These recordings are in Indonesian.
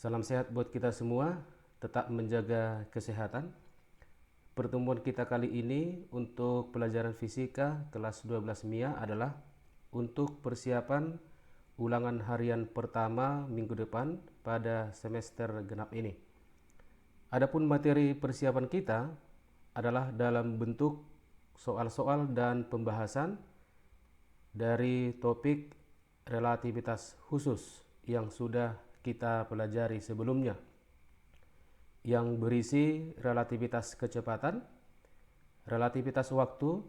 Salam sehat buat kita semua, tetap menjaga kesehatan. Pertemuan kita kali ini untuk pelajaran fisika kelas 12 MIA adalah untuk persiapan ulangan harian pertama minggu depan pada semester genap ini. Adapun materi persiapan kita adalah dalam bentuk soal-soal dan pembahasan dari topik relativitas khusus yang sudah kita pelajari sebelumnya, yang berisi relativitas kecepatan, relativitas waktu,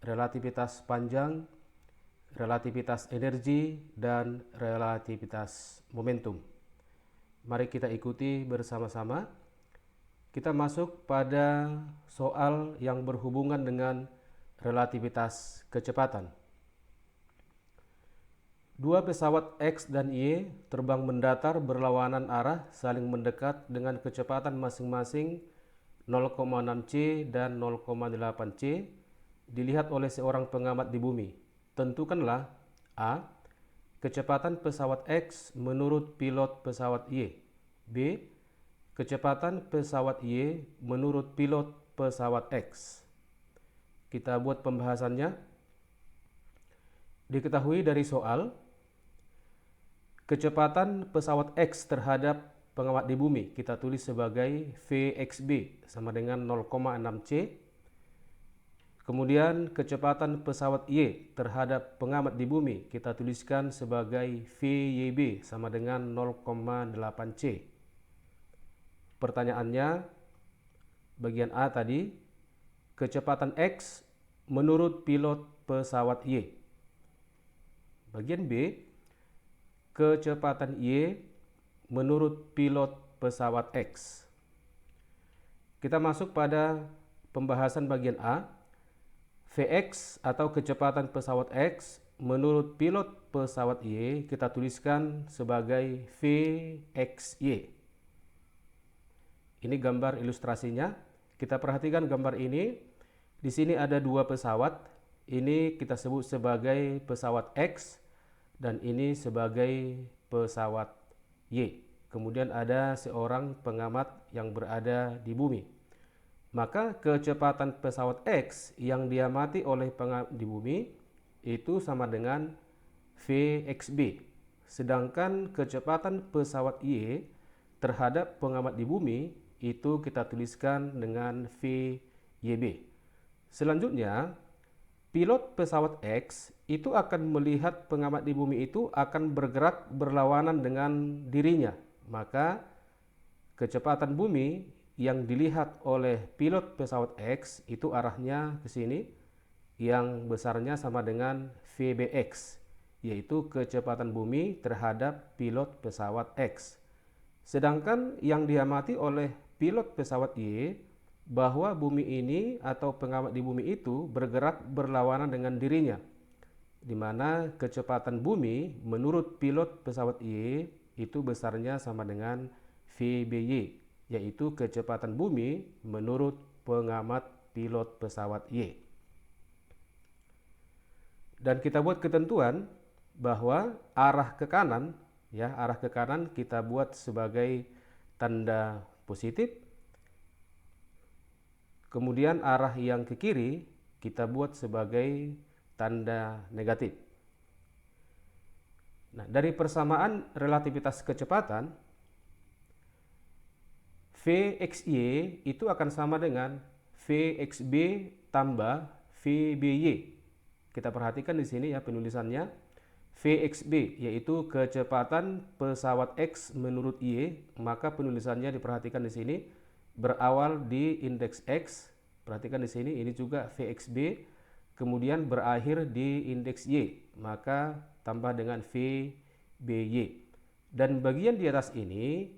relativitas panjang, relativitas energi, dan relativitas momentum. Mari kita ikuti bersama-sama. Kita masuk pada soal yang berhubungan dengan relativitas kecepatan. Dua pesawat X dan Y terbang mendatar berlawanan arah saling mendekat dengan kecepatan masing-masing 0,6 C dan 0,8 C dilihat oleh seorang pengamat di bumi. Tentukanlah A. Kecepatan pesawat X menurut pilot pesawat Y. B. Kecepatan pesawat Y menurut pilot pesawat X. Kita buat pembahasannya. Diketahui dari soal, kecepatan pesawat X terhadap pengamat di bumi kita tulis sebagai Vxb sama dengan 0,6 C. Kemudian kecepatan pesawat Y terhadap pengamat di bumi kita tuliskan sebagai Vyb sama dengan 0,8 C. Pertanyaannya, bagian A tadi, kecepatan X menurut pilot pesawat Y. Bagian B, kecepatan Y menurut pilot pesawat X. Kita masuk pada pembahasan bagian A. Vx atau kecepatan pesawat X menurut pilot pesawat Y kita tuliskan sebagai Vxy. Ini gambar ilustrasinya. Kita perhatikan gambar ini. Di sini ada dua pesawat. Ini kita sebut sebagai pesawat X dan ini sebagai pesawat Y. Kemudian ada seorang pengamat yang berada di bumi. Maka kecepatan pesawat X yang diamati oleh pengamat di bumi itu sama dengan Vxb. Sedangkan kecepatan pesawat Y terhadap pengamat di bumi itu kita tuliskan dengan Vyb. Selanjutnya, pilot pesawat X itu akan melihat pengamat di bumi itu akan bergerak berlawanan dengan dirinya. Maka kecepatan bumi yang dilihat oleh pilot pesawat X itu arahnya ke sini, yang besarnya sama dengan Vbx, yaitu kecepatan bumi terhadap pilot pesawat X. Sedangkan yang diamati oleh pilot pesawat Y, bahwa bumi ini atau pengamat di bumi itu bergerak berlawanan dengan dirinya, di mana kecepatan bumi menurut pilot pesawat Y itu besarnya sama dengan Vby, yaitu kecepatan bumi menurut pengamat pilot pesawat Y. Dan kita buat ketentuan bahwa arah ke kanan, ya, arah ke kanan kita buat sebagai tanda positif. Kemudian arah yang ke kiri kita buat sebagai tanda negatif. Nah, dari persamaan relativitas kecepatan, Vxy itu akan sama dengan Vxb tambah Vby. Kita perhatikan di sini ya penulisannya. Vxb yaitu kecepatan pesawat X menurut Y, maka penulisannya diperhatikan di sini berawal di indeks X. Perhatikan di sini ini juga Vxb, kemudian berakhir di indeks Y, maka tambah dengan Vby. Dan bagian di atas ini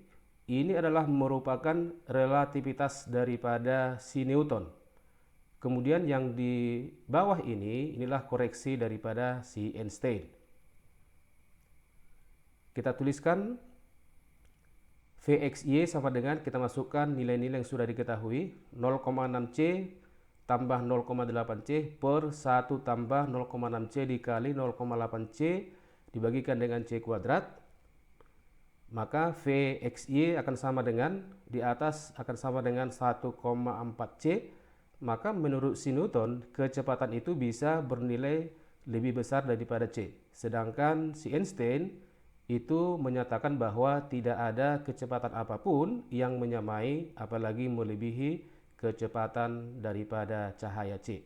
adalah merupakan relativitas daripada si Newton. Kemudian yang di bawah inilah koreksi daripada si Einstein. Kita tuliskan Vxy sama dengan, kita masukkan nilai-nilai yang sudah diketahui, 0,6 C tambah 0,8 C per 1 tambah 0,6 C dikali 0,8 C dibagikan dengan C kuadrat. maka Vxy akan sama dengan, di atas akan sama dengan 1,4 C, maka menurut si Newton kecepatan itu bisa bernilai lebih besar daripada C. Sedangkan si Einstein itu menyatakan bahwa tidak ada kecepatan apapun yang menyamai apalagi melebihi kecepatan daripada cahaya C.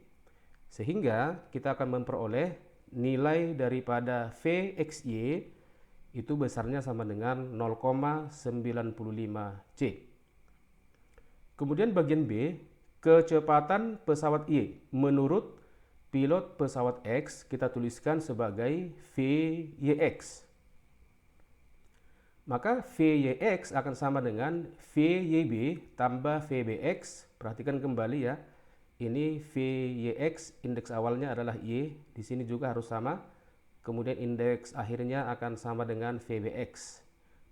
Sehingga kita akan memperoleh nilai daripada Vxy itu besarnya sama dengan 0,95 C. Kemudian bagian B, kecepatan pesawat Y menurut pilot pesawat X kita tuliskan sebagai Vyx. Maka Vyx akan sama dengan Vyb tambah Vbx. Perhatikan kembali ya. Ini Vyx, indeks awalnya adalah Y, di sini juga harus sama. Kemudian indeks akhirnya akan sama dengan Vbx.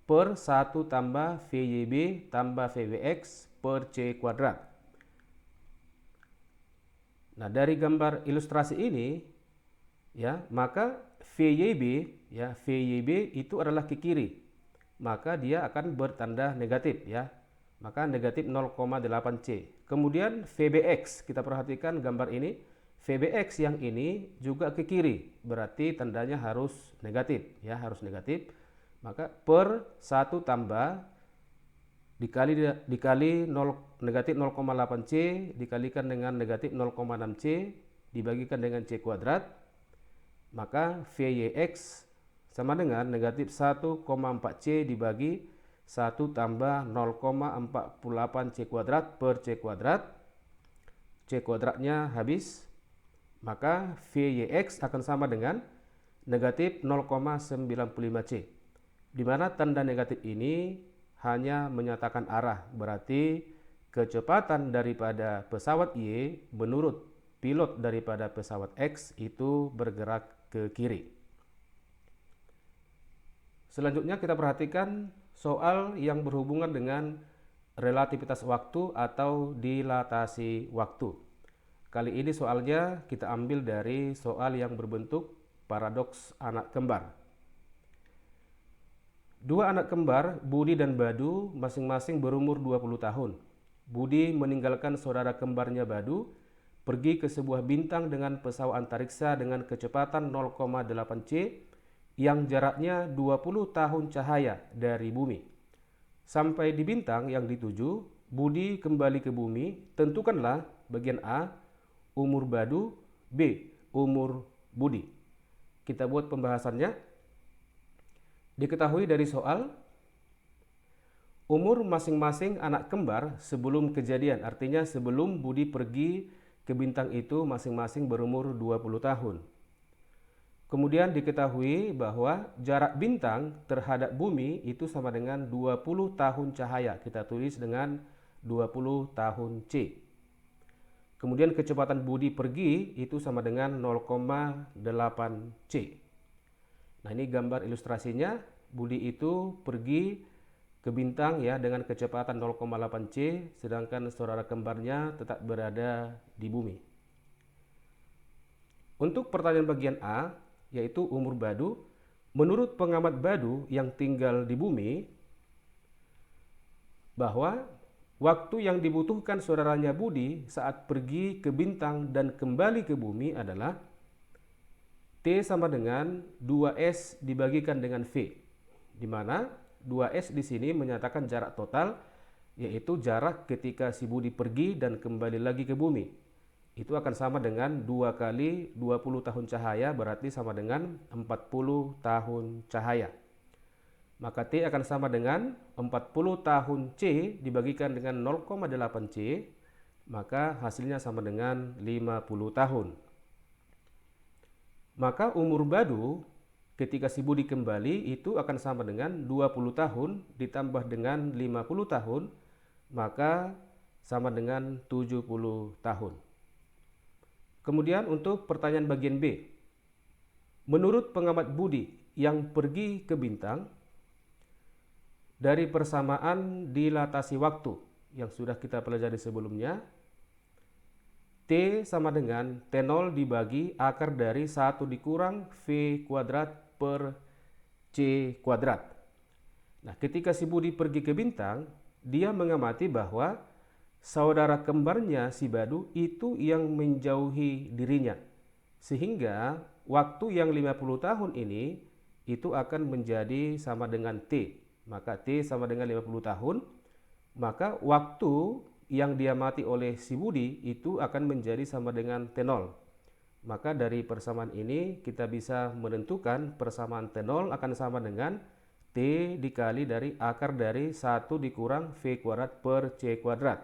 Per 1 tambah Vyb tambah Vbx per C kuadrat. Nah, dari gambar ilustrasi ini ya, maka Vyb itu adalah ke kiri. Maka dia akan bertanda negatif ya. Maka negatif 0,8 C. Kemudian Vbx, kita perhatikan gambar ini. Vbx yang ini juga ke kiri, berarti tandanya harus negatif ya, harus negatif. Maka per 1 tambah dikali negatif 0,8 C dikalikan dengan negatif 0,6 C dibagikan dengan C kuadrat, maka Vyx sama dengan negatif 1,4 C dibagi 1 tambah 0,48 C kuadrat per C kuadrat. C kuadratnya habis, maka Vyx akan sama dengan negatif 0,95 C, di mana tanda negatif ini hanya menyatakan arah, berarti kecepatan daripada pesawat Y menurut pilot daripada pesawat X itu bergerak ke kiri. Selanjutnya kita perhatikan soal yang berhubungan dengan relativitas waktu atau dilatasi waktu. Kali ini soalnya kita ambil dari soal yang berbentuk paradoks anak kembar. Dua anak kembar, Budi dan Badu, masing-masing berumur 20 tahun. Budi meninggalkan saudara kembarnya Badu, pergi ke sebuah bintang dengan pesawat antariksa dengan kecepatan 0,8 C yang jaraknya 20 tahun cahaya dari bumi. Sampai di bintang yang dituju, Budi kembali ke bumi. Tentukanlah bagian A, umur Badu, B, umur Budi. Kita buat pembahasannya. Diketahui dari soal, umur masing-masing anak kembar sebelum kejadian, artinya sebelum Budi pergi ke bintang itu masing-masing berumur 20 tahun. Kemudian diketahui bahwa jarak bintang terhadap bumi itu sama dengan 20 tahun cahaya. Kita tulis dengan 20 tahun C. Kemudian kecepatan Budi pergi itu sama dengan 0,8 C. Nah, ini gambar ilustrasinya. Budi itu pergi ke bintang ya dengan kecepatan 0,8 C, sedangkan saudara kembarnya tetap berada di bumi. Untuk pertanyaan bagian A, yaitu umur Badu, menurut pengamat Badu yang tinggal di bumi, bahwa waktu yang dibutuhkan saudaranya Budi saat pergi ke bintang dan kembali ke bumi adalah T sama dengan 2S dibagikan dengan V, di mana 2S di sini menyatakan jarak total, yaitu jarak ketika si Budi pergi dan kembali lagi ke bumi. Itu akan sama dengan 2 kali 20 tahun cahaya, berarti sama dengan 40 tahun cahaya. Maka T akan sama dengan 40 tahun C dibagikan dengan 0,8 C, maka hasilnya sama dengan 50 tahun. Maka umur Badu ketika si Budi kembali itu akan sama dengan 20 tahun ditambah dengan 50 tahun, maka sama dengan 70 tahun. Kemudian untuk pertanyaan bagian B, menurut pengamat Budi yang pergi ke bintang, dari persamaan dilatasi waktu yang sudah kita pelajari sebelumnya, T sama dengan T0 dibagi akar dari 1 dikurang V kuadrat per C kuadrat. Nah, ketika si Budi pergi ke Bintang, dia mengamati bahwa saudara kembarnya si Badu itu yang menjauhi dirinya. Sehingga waktu yang 50 tahun ini itu akan menjadi sama dengan T. Maka T sama dengan 50 tahun, maka waktu yang diamati oleh si Budi itu akan menjadi sama dengan T0. Maka dari persamaan ini kita bisa menentukan persamaan T0 akan sama dengan T dikali dari akar dari 1 dikurang V kuadrat per C kuadrat.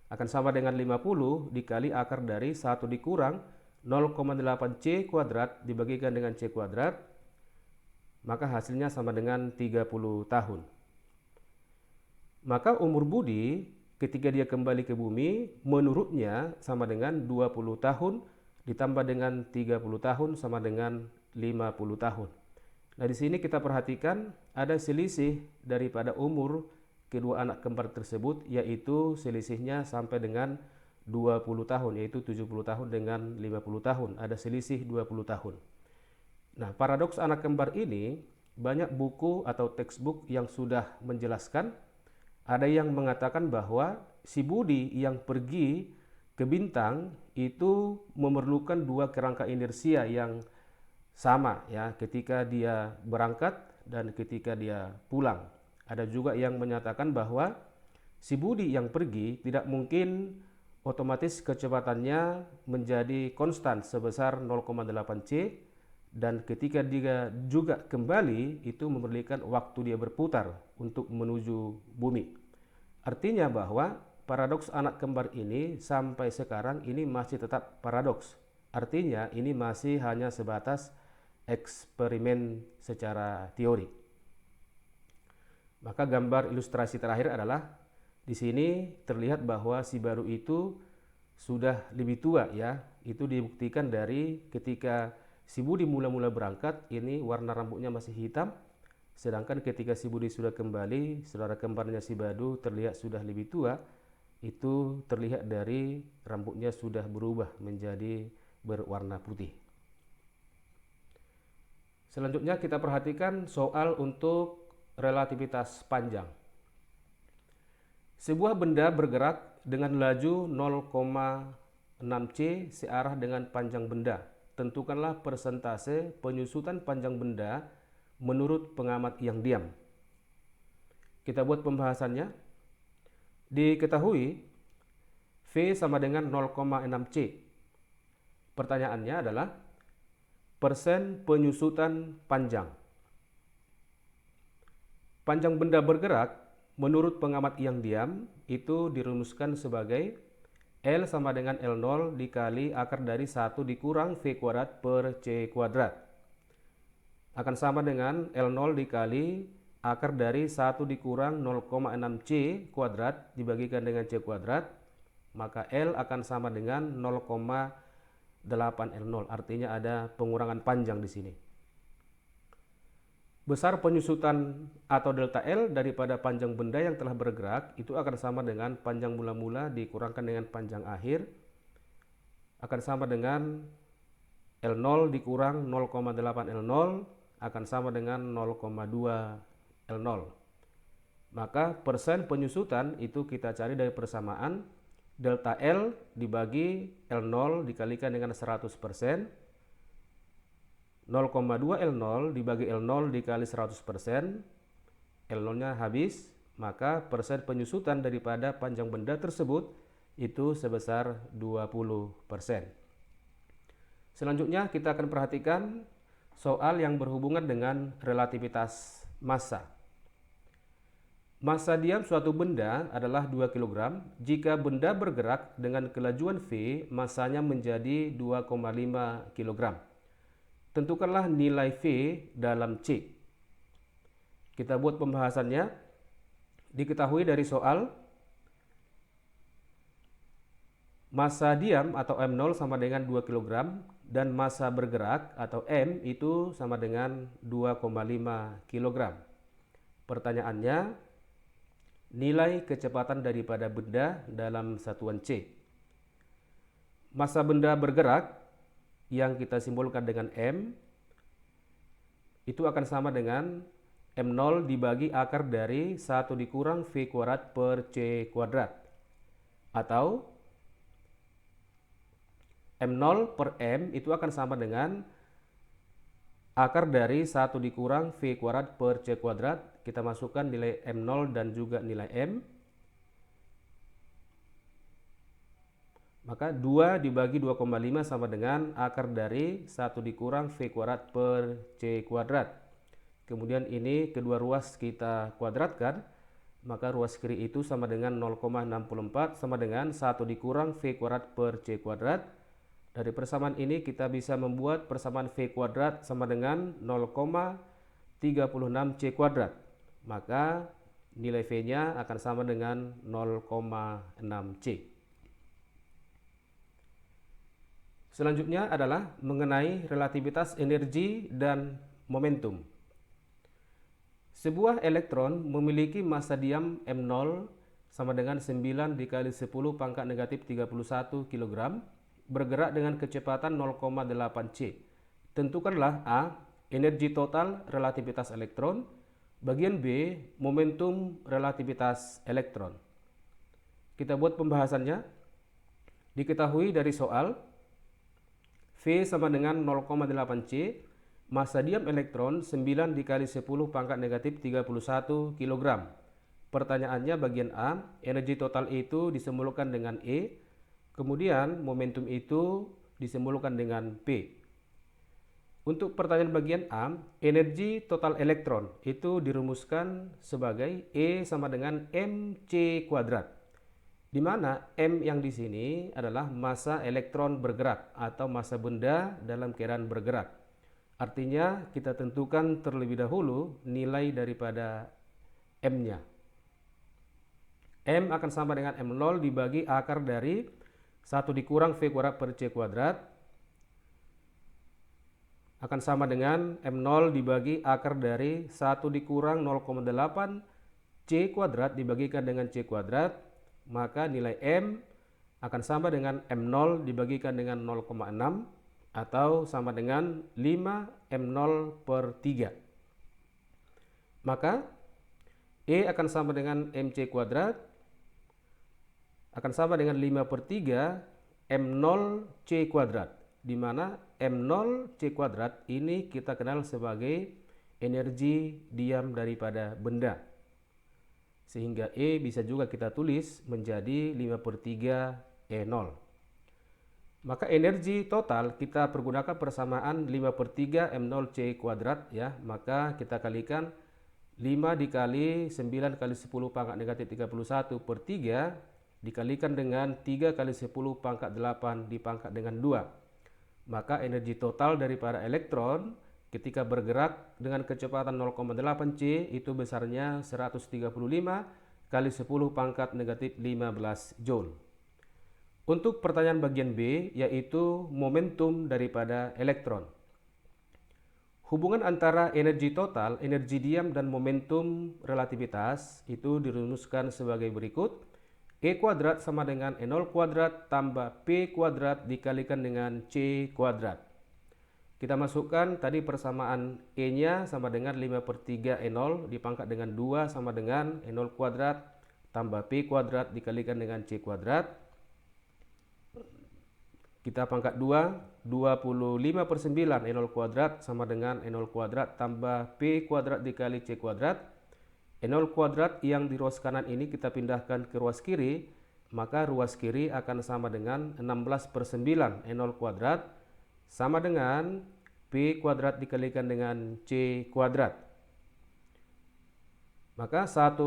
Akan sama dengan 50 dikali akar dari 1 dikurang 0,8 C kuadrat dibagikan dengan C kuadrat, maka hasilnya sama dengan 30 tahun. Maka umur Budi ketika dia kembali ke bumi menurutnya sama dengan 20 tahun ditambah dengan 30 tahun sama dengan 50 tahun. Nah, di sini kita perhatikan ada selisih daripada umur kedua anak kembar tersebut, yaitu selisihnya sampai dengan 20 tahun, yaitu 70 tahun dengan 50 tahun. Ada selisih 20 tahun. Nah, paradoks anak kembar ini banyak buku atau textbook yang sudah menjelaskan. Ada yang mengatakan bahwa si Budi yang pergi ke Bintang itu memerlukan dua kerangka inersia yang sama ya ketika dia berangkat dan ketika dia pulang. Ada juga yang menyatakan bahwa si Budi yang pergi tidak mungkin otomatis kecepatannya menjadi konstan sebesar 0,8 C, dan ketika dia juga kembali itu memerlukan waktu dia berputar untuk menuju bumi. Artinya bahwa paradoks anak kembar ini sampai sekarang ini masih tetap paradoks. Artinya ini masih hanya sebatas eksperimen secara teori. Maka gambar ilustrasi terakhir adalah di sini terlihat bahwa si Baru itu sudah lebih tua ya. Itu dibuktikan dari ketika si Budi mula-mula berangkat, ini warna rambutnya masih hitam. Sedangkan ketika si Budi sudah kembali, saudara kembarnya si Badu terlihat sudah lebih tua. Itu terlihat dari rambutnya sudah berubah menjadi berwarna putih. Selanjutnya kita perhatikan soal untuk relativitas panjang. Sebuah benda bergerak dengan laju 0,6 C searah dengan panjang benda. Tentukanlah persentase penyusutan panjang benda menurut pengamat yang diam. Kita buat pembahasannya. Diketahui V sama dengan 0,6 C. Pertanyaannya adalah persen penyusutan panjang. Panjang benda bergerak menurut pengamat yang diam itu dirumuskan sebagai L sama dengan L0 dikali akar dari 1 dikurang V kuadrat per C kuadrat. Akan sama dengan L0 dikali akar dari 1 dikurang 0,6 C kuadrat dibagikan dengan C kuadrat. Maka L akan sama dengan 0,8 L0. Artinya ada pengurangan panjang di sini. Besar penyusutan atau delta L daripada panjang benda yang telah bergerak itu akan sama dengan panjang mula-mula dikurangkan dengan panjang akhir, akan sama dengan L0 dikurang 0,8 L0 akan sama dengan 0,2 L0. Maka persen penyusutan itu kita cari dari persamaan delta L dibagi L0 dikalikan dengan 100%. 0,2 L0 dibagi L0 dikali 100%, L0-nya habis, maka persen penyusutan daripada panjang benda tersebut itu sebesar 20%. Selanjutnya kita akan perhatikan soal yang berhubungan dengan relativitas massa. Massa diam suatu benda adalah 2 kg. Jika benda bergerak dengan kelajuan V, massanya menjadi 2,5 kg. Tentukanlah nilai V dalam C. Kita buat pembahasannya. Diketahui dari soal massa diam atau M0 sama dengan 2 kg dan massa bergerak atau M itu sama dengan 2,5 kg. Pertanyaannya, nilai kecepatan daripada benda dalam satuan C. Massa benda bergerak yang kita simbolkan dengan M itu akan sama dengan M0 dibagi akar dari 1 dikurang V kuadrat per C kuadrat. Atau M0 per M itu akan sama dengan akar dari 1 dikurang V kuadrat per C kuadrat. Kita masukkan nilai M0 dan juga nilai M. Maka 2 dibagi 2,5 sama dengan akar dari 1 dikurang V kuadrat per C kuadrat. Kemudian ini kedua ruas kita kuadratkan, maka ruas kiri itu sama dengan 0,64 sama dengan 1 dikurang V kuadrat per C kuadrat. Dari persamaan ini kita bisa membuat persamaan V kuadrat sama dengan 0,36 C kuadrat. Maka nilai V-nya akan sama dengan 0,6 C. Selanjutnya adalah mengenai relativitas energi dan momentum. Sebuah elektron memiliki massa diam M0 sama dengan 9 dikali 10 pangkat negatif 31 kg bergerak dengan kecepatan 0,8 C. Tentukanlah A. Energi total relativitas elektron. Bagian B. Momentum relativitas elektron. Kita buat pembahasannya. Diketahui dari soal V sama dengan 0,8 C. Massa diam elektron 9 dikali 10 pangkat negatif 31 kg. Pertanyaannya bagian A, energi total itu disimbolkan dengan E, kemudian momentum itu disimbolkan dengan P. Untuk pertanyaan bagian A, energi total elektron itu dirumuskan sebagai E sama dengan mc kuadrat. Di mana M yang di sini adalah massa elektron bergerak atau massa benda dalam keadaan bergerak. Artinya kita tentukan terlebih dahulu nilai daripada M-nya. M akan sama dengan M0 dibagi akar dari 1 dikurang V kuadrat per C kuadrat. Akan sama dengan M0 dibagi akar dari 1 dikurang 0,8 C kuadrat dibagikan dengan C kuadrat. Maka nilai M akan sama dengan M0 dibagikan dengan 0,6. Atau sama dengan 5 M0 per 3. Maka E akan sama dengan MC kuadrat akan sama dengan 5 per 3 M0 C kuadrat. Di mana M0 C kuadrat ini kita kenal sebagai energi diam daripada benda. Sehingga E bisa juga kita tulis menjadi 5 per 3 E0. Maka energi total kita pergunakan persamaan 5 per 3 M0 C kuadrat ya. Maka kita kalikan 5 dikali 9 kali 10 pangkat negatif 31 per 3 dikalikan dengan 3 kali 10 pangkat 8 dipangkat dengan 2. Maka energi total daripada elektron ketika bergerak dengan kecepatan 0,8 C itu besarnya 135 kali 10 pangkat negatif 15 Joule. Untuk pertanyaan bagian B, yaitu momentum daripada elektron. Hubungan antara energi total, energi diam, dan momentum relativitas itu dirumuskan sebagai berikut. E kuadrat sama dengan E0 kuadrat tambah P kuadrat dikalikan dengan C kuadrat. Kita masukkan tadi persamaan E-nya sama dengan 5 per 3 E0 dipangkat dengan 2 sama dengan E0 kuadrat tambah P kuadrat dikalikan dengan C kuadrat. Kita pangkat 2, 25 per 9 E0 kuadrat sama dengan E0 kuadrat tambah P kuadrat dikali C kuadrat. E0 kuadrat yang di ruas kanan ini kita pindahkan ke ruas kiri, maka ruas kiri akan sama dengan 16 per 9 E0 kuadrat sama dengan P kuadrat dikalikan dengan C kuadrat. Maka 16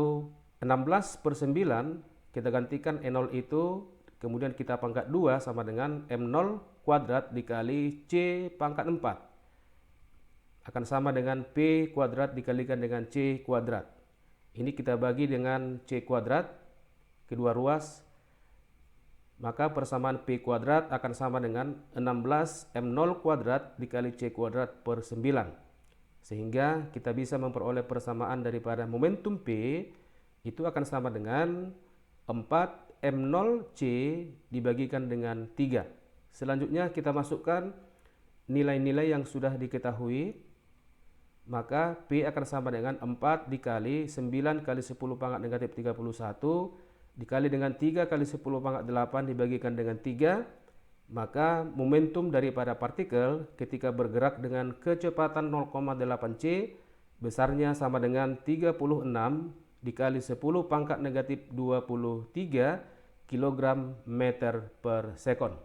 per 9 kita gantikan E0 itu, kemudian kita pangkat 2 sama dengan M0 kuadrat dikali C pangkat 4. Akan sama dengan P kuadrat dikalikan dengan C kuadrat. Ini kita bagi dengan C kuadrat, kedua ruas. Maka persamaan P kuadrat akan sama dengan 16 M0 kuadrat dikali C kuadrat per 9. Sehingga kita bisa memperoleh persamaan daripada momentum P itu akan sama dengan 4 M0C dibagikan dengan 3. Selanjutnya kita masukkan nilai-nilai yang sudah diketahui. maka P akan sama dengan 4 dikali 9 kali 10 pangkat negatif 31 dikali dengan 3 kali 10 pangkat 8 dibagikan dengan 3, maka momentum daripada partikel ketika bergerak dengan kecepatan 0,8 c besarnya sama dengan 36 dikali 10 pangkat negatif 23 kilogram meter per sekon.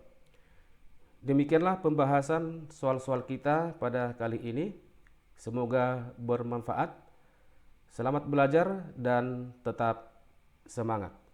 Demikianlah pembahasan soal-soal kita pada kali ini. Semoga bermanfaat. Selamat belajar dan tetap semangat.